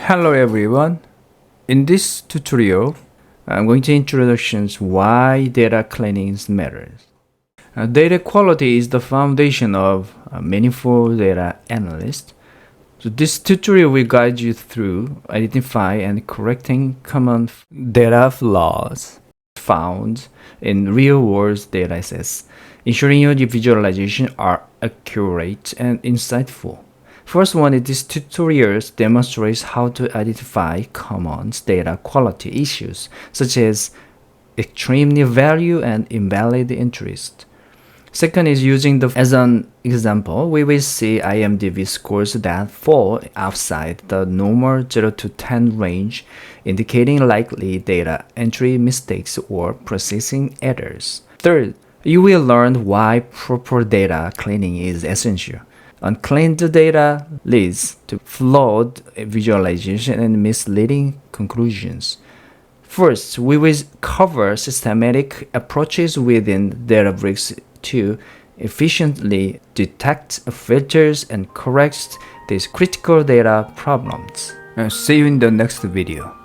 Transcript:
Hello everyone. In this tutorial, I'm going to introduce why data cleaning matters. Data quality is the foundation of meaningful data analysis. So this tutorial will guide you through identifying and correcting common data flaws found in real-world datasets, ensuring your visualizations are accurate and insightful. First one, this tutorial demonstrates how to identify common data quality issues, such as extreme value and invalid interest. Second is as an example, we will see IMDb scores that fall outside the normal 0 to 10 range, indicating likely data entry mistakes or processing errors. Third, you will learn why proper data cleaning is essential. Uncleaned data leads to flawed visualization and misleading conclusions. First, we will cover systematic approaches within Databricks to efficiently detect, filters, and correct these critical data problems. See you in the next video.